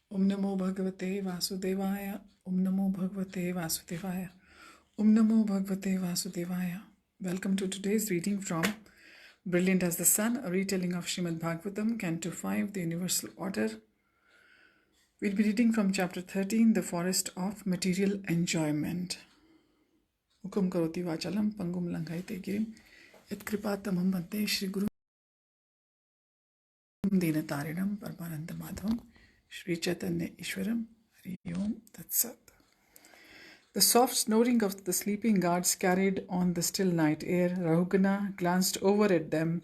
Om Namo Bhagavate Vasudevaya. Om Namo Bhagavate Vasudevaya. Om Namo Bhagavate Vasudevaya. Welcome to today's reading from Brilliant as the Sun, a retelling of Srimad Bhagavatam Canto 5, the Universal Order. We'll be reading from chapter 13, the Forest of Material Enjoyment. Hukum karoti vachalam pangum langhaite girim yat kripatamam bhante Shri Guru Dinatarinam Paramananda Madhavam Shri Chaitanya Ishwaram Hari Om Tat Sat. The soft snoring of the sleeping guards carried on the still night air. Rahugana glanced over at them,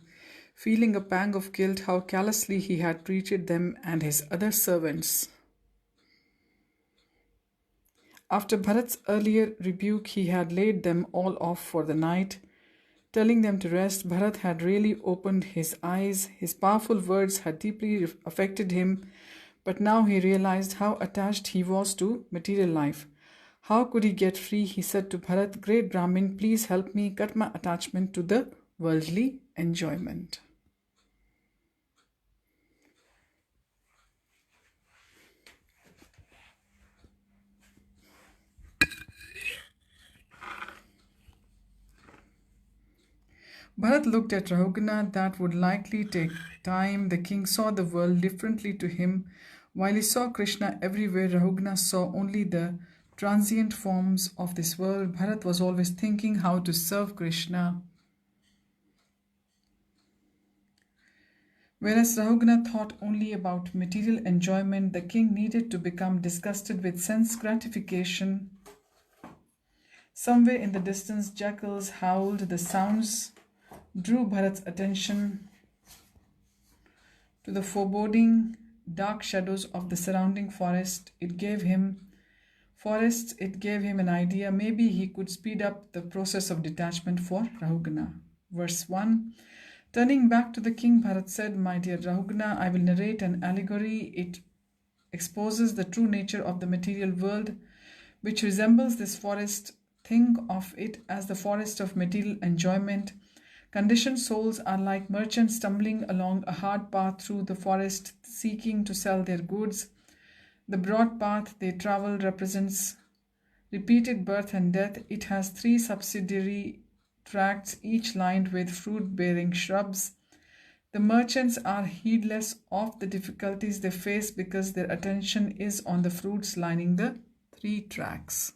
feeling a pang of guilt how callously he had treated them and his other servants. After Bharat's earlier rebuke, he had laid them all off for the night, telling them to rest. Bharat had really opened his eyes. His powerful words had deeply affected him, but now he realized how attached he was to material life. How could he get free? He said to Bharat, "Great Brahmin, please help me cut my attachment to the worldly enjoyment." Bharat looked at Rahugana. That would likely take time. The king saw the world differently to him. While he saw Krishna everywhere, Rahugana saw only the transient forms of this world. Bharat was always thinking how to serve Krishna, whereas Rahugana thought only about material enjoyment. The king needed to become disgusted with sense gratification. Somewhere in the distance, jackals howled. The sounds drew Bharat's attention to the foreboding dark shadows of the surrounding forest. It gave him an idea. Maybe he could speed up the process of detachment for Rahugana. Verse 1. Turning back to the king, Bharat said, "My dear Rahugana, I will narrate an allegory. It exposes the true nature of the material world, which resembles this forest. Think of it as the forest of material enjoyment. Conditioned souls are like merchants stumbling along a hard path through the forest, seeking to sell their goods. The broad path they travel represents repeated birth and death. It has 3 subsidiary tracts, each lined with fruit-bearing shrubs. The merchants are heedless of the difficulties they face because their attention is on the fruits lining the 3 tracts.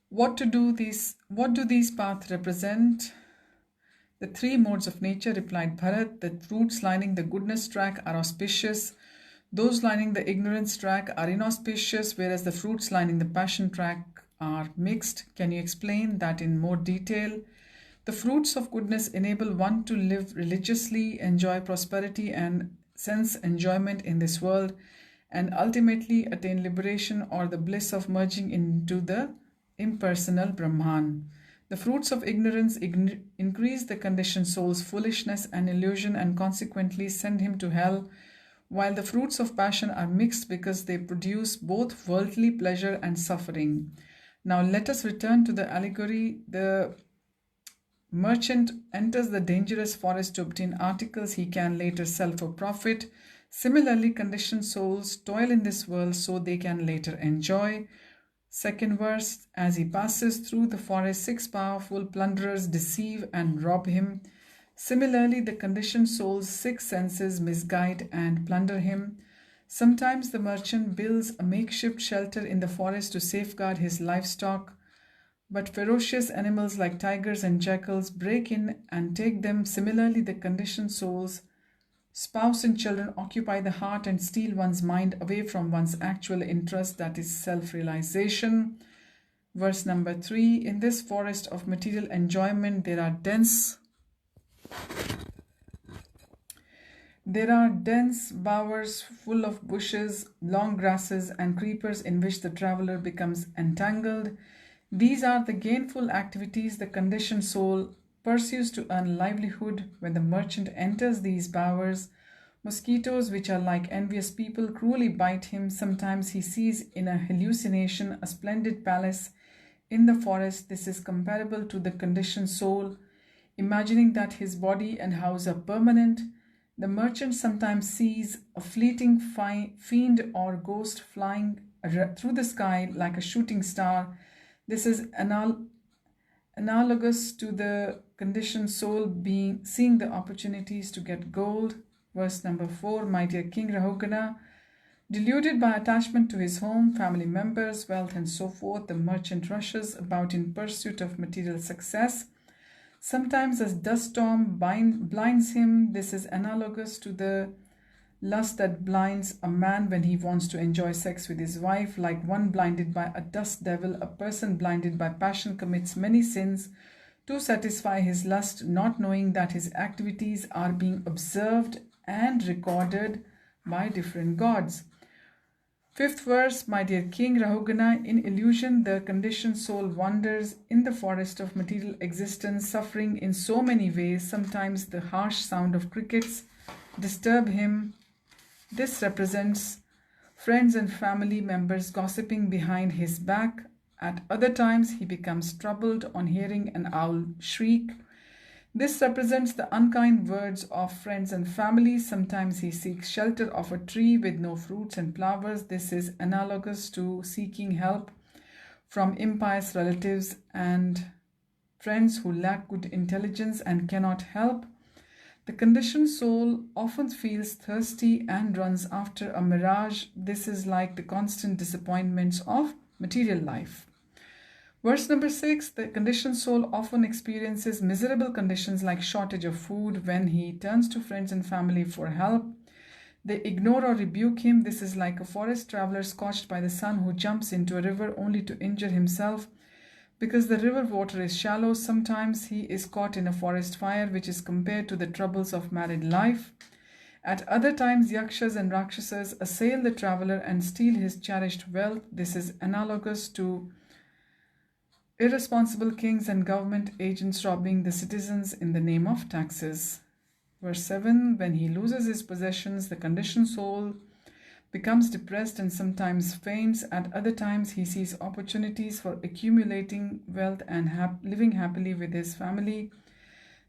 What do these paths represent? The 3 modes of nature, replied Bharat. The fruits lining the goodness track are auspicious. Those lining the ignorance track are inauspicious, whereas the fruits lining the passion track are mixed. Can you explain that in more detail? The fruits of goodness enable one to live religiously, enjoy prosperity and sense enjoyment in this world, and ultimately attain liberation or the bliss of merging into the impersonal Brahman. The fruits of ignorance increase the conditioned soul's foolishness and illusion and consequently send him to hell, while the fruits of passion are mixed because they produce both worldly pleasure and suffering. Now let us return to the allegory. The merchant enters the dangerous forest to obtain articles he can later sell for profit. Similarly, conditioned souls toil in this world so they can later enjoy. Second verse, as he passes through the forest, 6 powerful plunderers deceive and rob him. Similarly, the conditioned soul's 6 senses misguide and plunder him. Sometimes the merchant builds a makeshift shelter in the forest to safeguard his livestock, but ferocious animals like tigers and jackals break in and take them. Similarly, the conditioned soul's spouse and children occupy the heart and steal one's mind away from one's actual interest, that is self-realization. Verse number 3, in this forest of material enjoyment there are dense bowers full of bushes, long grasses and creepers in which the traveler becomes entangled. These are the gainful activities the conditioned soul pursues to earn livelihood. When the merchant enters these bowers, mosquitoes, which are like envious people, cruelly bite him. Sometimes he sees in a hallucination a splendid palace in the forest. This is comparable to the conditioned soul, imagining that his body and house are permanent. The merchant sometimes sees a fleeting fiend or ghost flying through the sky like a shooting star. This is analogous to the conditioned soul being seeing the opportunities to get gold. Verse number 4, my dear King Rahugana, deluded by attachment to his home, family members, wealth, and so forth, the merchant rushes about in pursuit of material success. Sometimes a dust storm blinds him. This is analogous to the lust that blinds a man when he wants to enjoy sex with his wife. Like one blinded by a dust devil, a person blinded by passion commits many sins to satisfy his lust, not knowing that his activities are being observed and recorded by different gods. Fifth verse, my dear King Rahugana, in illusion the conditioned soul wanders in the forest of material existence, suffering in so many ways. Sometimes the harsh sound of crickets disturb him. This represents friends and family members gossiping behind his back. At other times he becomes troubled on hearing an owl shriek. This represents the unkind words of friends and family. Sometimes he seeks shelter of a tree with no fruits and flowers. This is analogous to seeking help from impious relatives and friends who lack good intelligence and cannot help. The conditioned soul often feels thirsty and runs after a mirage. This is like the constant disappointments of material life. Verse number 6, the conditioned soul often experiences miserable conditions like shortage of food. When he turns to friends and family for help, they ignore or rebuke him. This is like a forest traveler scorched by the sun who jumps into a river only to injure himself because the river water is shallow. Sometimes he is caught in a forest fire, which is compared to the troubles of married life. At other times, yakshas and rakshasas assail the traveler and steal his cherished wealth. This is analogous to irresponsible kings and government agents robbing the citizens in the name of taxes. Verse 7, when he loses his possessions, the conditioned soul becomes depressed and sometimes faints. At other times, he sees opportunities for accumulating wealth and living happily with his family.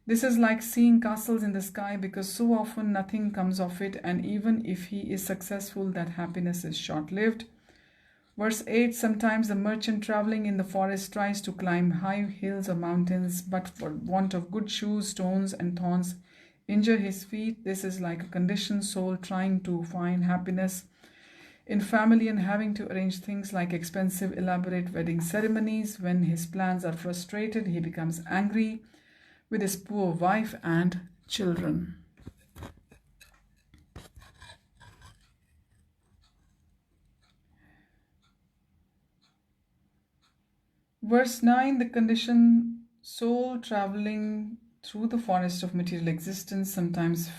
This is like seeing castles in the sky because so often nothing comes of it, and even if he is successful, that happiness is short-lived. Verse 8, sometimes the merchant traveling in the forest tries to climb high hills or mountains, but for want of good shoes, stones and thorns injure his feet. This is like a conditioned soul trying to find happiness in family and having to arrange things like expensive, elaborate wedding ceremonies. When his plans are frustrated, he becomes angry with his poor wife and children. Verse 9, the conditioned soul traveling through the forest of material existence sometimes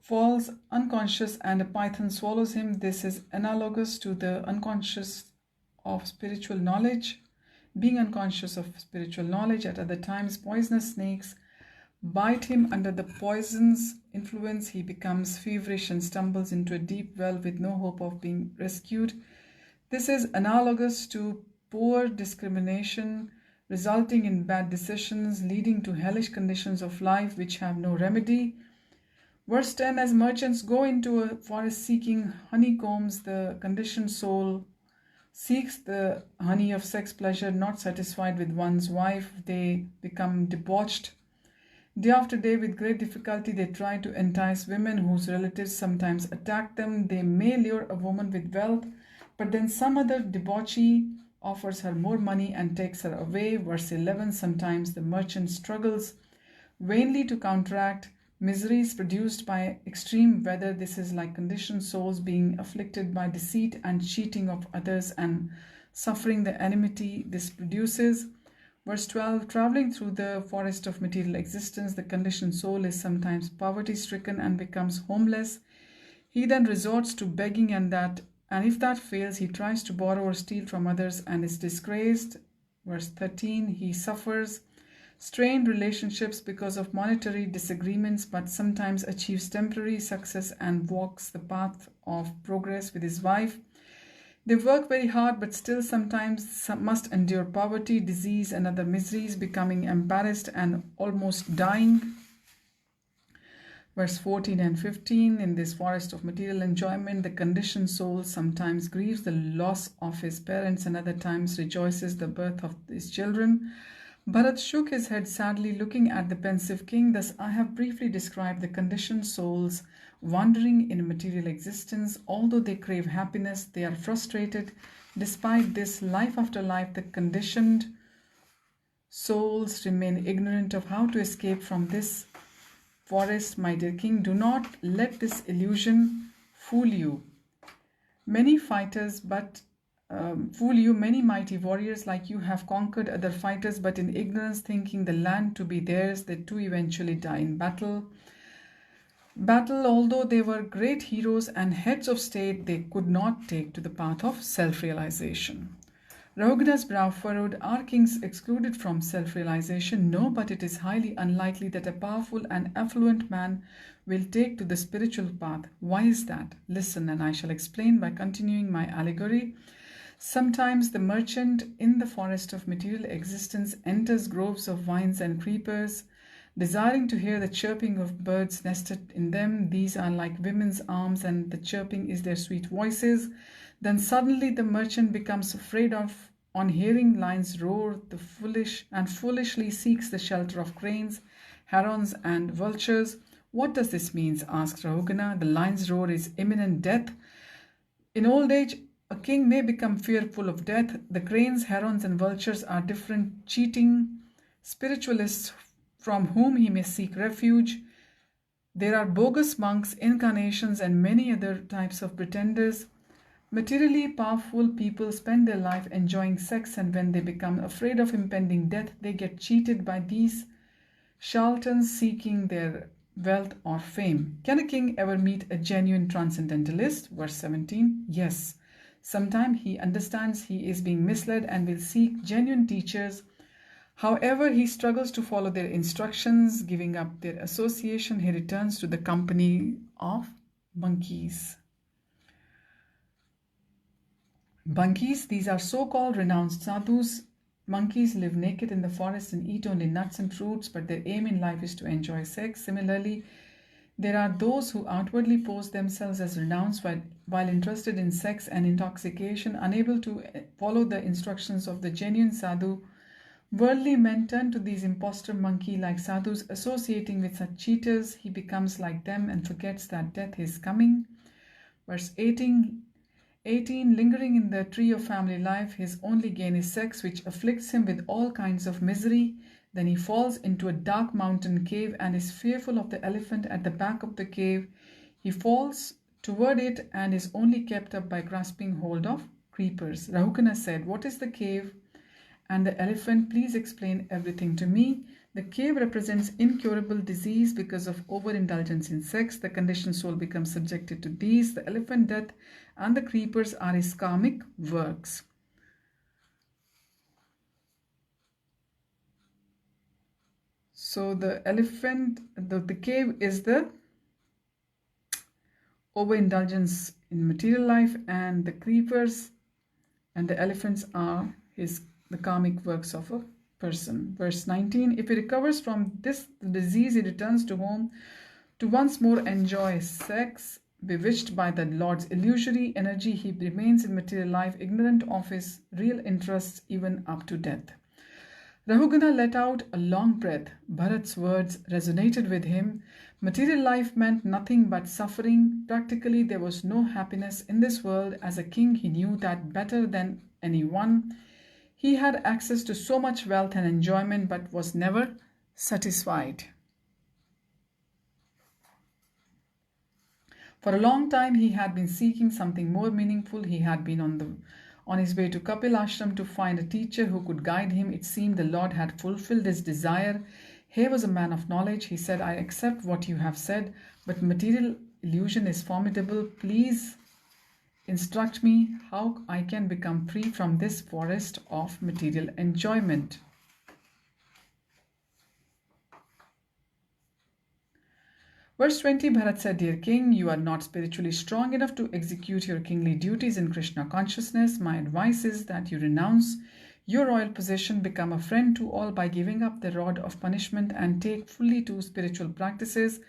falls unconscious and a python swallows him. This is analogous to the unconscious of spiritual knowledge. Being unconscious of spiritual knowledge, at other times poisonous snakes bite him. Under the poison's influence, he becomes feverish and stumbles into a deep well with no hope of being rescued. This is analogous to poor discrimination, resulting in bad decisions, leading to hellish conditions of life which have no remedy. Verse 10, as merchants go into a forest seeking honeycombs, the conditioned soul seeks the honey of sex pleasure. Not satisfied with one's wife, they become debauched. Day after day, with great difficulty, they try to entice women whose relatives sometimes attack them. They may lure a woman with wealth, but then some other debauchee offers her more money and takes her away. Verse 11, sometimes the merchant struggles vainly to counteract miseries produced by extreme weather. This is like conditioned souls being afflicted by deceit and cheating of others and suffering the enmity this produces. Verse 12, traveling through the forest of material existence, the conditioned soul is sometimes poverty-stricken and becomes homeless. He then resorts to begging, and if that fails, he tries to borrow or steal from others and is disgraced. Verse 13, he suffers strained relationships because of monetary disagreements, but sometimes achieves temporary success and walks the path of progress with his wife. They work very hard, but still sometimes must endure poverty, disease, and other miseries, becoming embarrassed and almost dying. Verse 14 and 15, in this forest of material enjoyment, the conditioned soul sometimes grieves the loss of his parents and other times rejoices the birth of his children. Bharat shook his head sadly, looking at the pensive king. Thus I have briefly described the conditioned souls wandering in material existence. Although they crave happiness, they are frustrated. Despite this, life after life, the conditioned souls remain ignorant of how to escape from this forest. My dear king, do not let this illusion fool you. Many fighters, many mighty warriors like you have conquered other fighters, but in ignorance, thinking the land to be theirs, they too eventually die in battle. Although they were great heroes and heads of state, they could not take to the path of self-realization. Rahugana's brow furrowed. Are kings excluded from self-realization? No, but it is highly unlikely that a powerful and affluent man will take to the spiritual path. Why is that? Listen, and I shall explain by continuing my allegory. Sometimes the merchant in the forest of material existence enters groves of vines and creepers, desiring to hear the chirping of birds nested in them. These are like women's arms, and the chirping is their sweet voices. Then suddenly the merchant becomes afraid on hearing lions roar, foolishly seeks the shelter of cranes, herons, and vultures. What does this mean? Asked Rahugana. The lion's roar is imminent death. In old age, a king may become fearful of death. The cranes, herons, and vultures are different, cheating spiritualists from whom he may seek refuge. There are bogus monks, incarnations, and many other types of pretenders. Materially powerful people spend their life enjoying sex, and when they become afraid of impending death, they get cheated by these charlatans seeking their wealth or fame. Can a king ever meet a genuine transcendentalist? Verse 17. Yes. Sometime he understands he is being misled and will seek genuine teachers. However, he struggles to follow their instructions. Giving up their association, he returns to the company of monkeys. Monkeys, these are so-called renounced sadhus. Monkeys live naked in the forest and eat only nuts and fruits, but their aim in life is to enjoy sex. Similarly, there are those who outwardly pose themselves as renounced while interested in sex and intoxication, unable to follow the instructions of the genuine sadhu. Worldly men turn to these impostor monkey-like sadhus. Associating with such cheaters, he becomes like them and forgets that death is coming. Verse 18, lingering in the tree of family life, his only gain is sex, which afflicts him with all kinds of misery. Then he falls into a dark mountain cave and is fearful of the elephant at the back of the cave. He falls toward it and is only kept up by grasping hold of creepers. Rahugana said, "What is the cave and the elephant? Please explain everything to me." The cave represents incurable disease because of overindulgence in sex. The conditioned soul becomes subjected to these. The elephant, death, and the creepers are his karmic works. So the elephant, the cave is the overindulgence in material life, and the creepers and the elephants are the karmic works of a person. Verse 19, if he recovers from this disease, he returns to home to once more enjoy sex. Bewitched by the Lord's illusory energy, he remains in material life, ignorant of his real interests, even up to death. Rahugana let out a long breath. Bharat's words resonated with him. Material life meant nothing but suffering. Practically, there was no happiness in this world. As a king, he knew that better than anyone. He had access to so much wealth and enjoyment, but was never satisfied. For a long time, he had been seeking something more meaningful. He had been on his way to Kapil Ashram to find a teacher who could guide him. It seemed the Lord had fulfilled his desire. He was a man of knowledge. He said, "I accept what you have said, but material illusion is formidable. Please instruct me how I can become free from this forest of material enjoyment." Verse 20, Bharat said, "Dear king, you are not spiritually strong enough to execute your kingly duties in Krishna consciousness. My advice is that you renounce your royal position, become a friend to all by giving up the rod of punishment, and take fully to spiritual practices.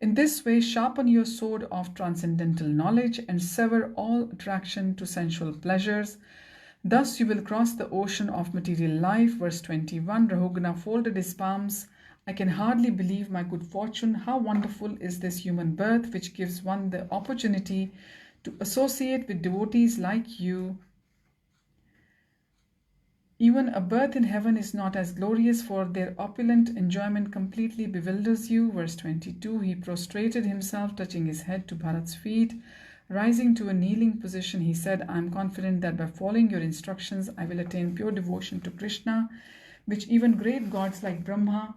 In this way, sharpen your sword of transcendental knowledge and sever all attraction to sensual pleasures. Thus you will cross the ocean of material life. Verse 21, Rahugana folded his palms. I can hardly believe my good fortune. How wonderful is this human birth, which gives one the opportunity to associate with devotees like you. Even a birth in heaven is not as glorious, for their opulent enjoyment completely bewilders you. Verse 22, he prostrated himself, touching his head to Bharat's feet. Rising to a kneeling position, he said, I am confident that by following your instructions, I will attain pure devotion to Krishna, which even great gods like Brahma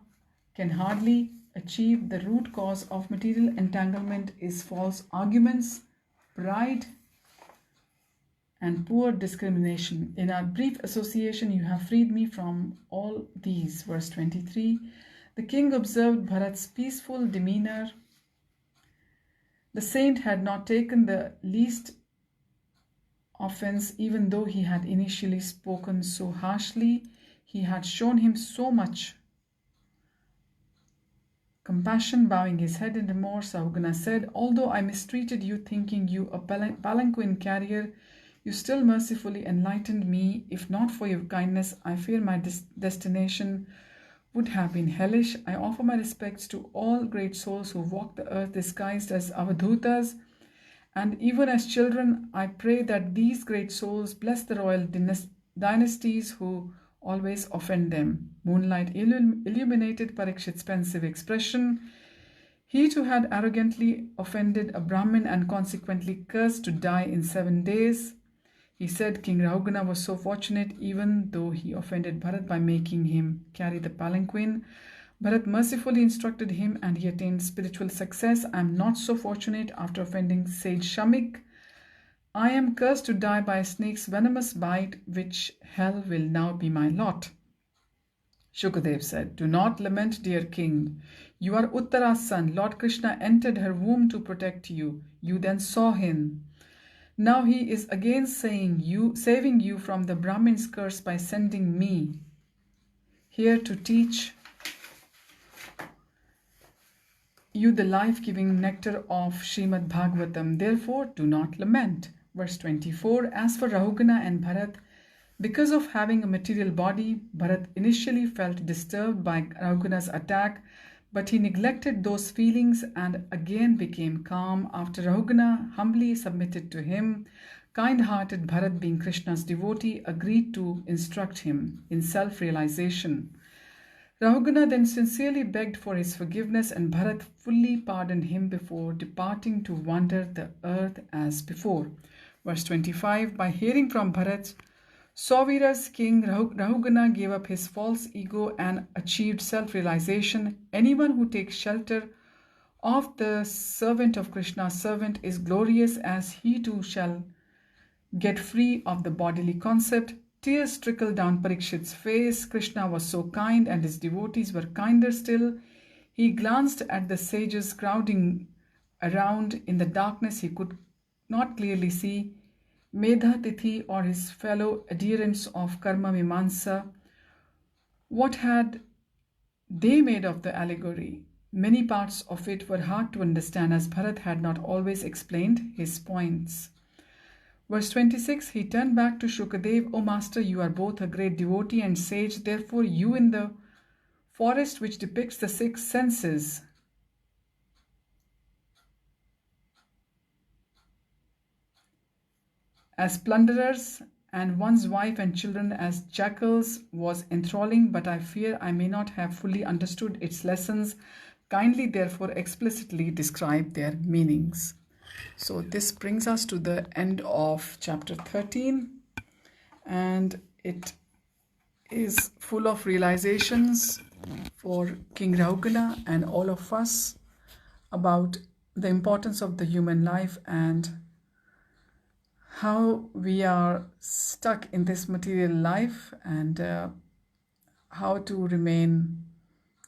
can hardly achieve. The root cause of material entanglement is false arguments, pride, and poor discrimination. In our brief association, you have freed me from all these. Verse 23, the king observed Bharat's peaceful demeanor. The saint had not taken the least offense, even though he had initially spoken so harshly. He had shown him so much compassion. Bowing his head in remorse, Rahugana said, although I mistreated you, thinking you a palanquin carrier, you still mercifully enlightened me. If not for your kindness, I fear my destination would have been hellish. I offer my respects to all great souls who walk the earth disguised as avadhutas, and even as children, I pray that these great souls bless the royal dynasties who always offend them. Moonlight illuminated Parikshit's pensive expression. He too had arrogantly offended a Brahmin and consequently cursed to die in 7 days. He said King Rahugana was so fortunate, even though he offended Bharat by making him carry the palanquin. Bharat mercifully instructed him and he attained spiritual success. I am not so fortunate after offending sage Shamik. I am cursed to die by a snake's venomous bite, which hell will now be my lot. Shukadev said, do not lament, dear king. You are Uttara's son. Lord Krishna entered her womb to protect you. You then saw him. Now he is again saving you from the Brahmin's curse by sending me here to teach you the life-giving nectar of Srimad Bhagavatam. Therefore, do not lament. Verse 24, as for Rahugana and Bharat, because of having a material body, Bharat initially felt disturbed by Rahugana's attack, but he neglected those feelings and again became calm after Rahugana humbly submitted to him. Kind-hearted Bharat, being Krishna's devotee, agreed to instruct him in self-realization. Rahugana then sincerely begged for his forgiveness, and Bharat fully pardoned him before departing to wander the earth as before. Verse 25, by hearing from Bharat, Savira's king Rahugana gave up his false ego and achieved self-realization. Anyone who takes shelter of the servant of Krishna's servant is glorious, as he too shall get free of the bodily concept. Tears trickled down Parikshit's face. Krishna was so kind and his devotees were kinder still. He glanced at the sages crowding around. In the darkness he could not clearly see Medha Tithi or his fellow adherents of Karma Mimamsa. What had they made of the allegory? Many parts of it were hard to understand, as Bharat had not always explained his points. Verse 26, he turned back to Shukadev, O master, you are both a great devotee and sage. Therefore, you in the forest which depicts the 6 senses, as plunderers, and one's wife and children as jackals, was enthralling, but I fear I may not have fully understood its lessons. Kindly, therefore, explicitly describe their meanings. So this brings us to the end of chapter 13, and it is full of realizations for King Rahugana and all of us about the importance of the human life and how we are stuck in this material life, and how to remain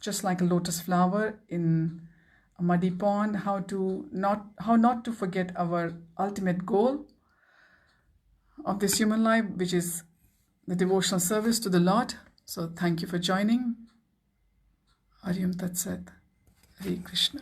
just like a lotus flower in a muddy pond, how not to forget our ultimate goal of this human life, which is the devotional service to the Lord. So thank you for joining. Hariam Tat Sat. Hare Krishna.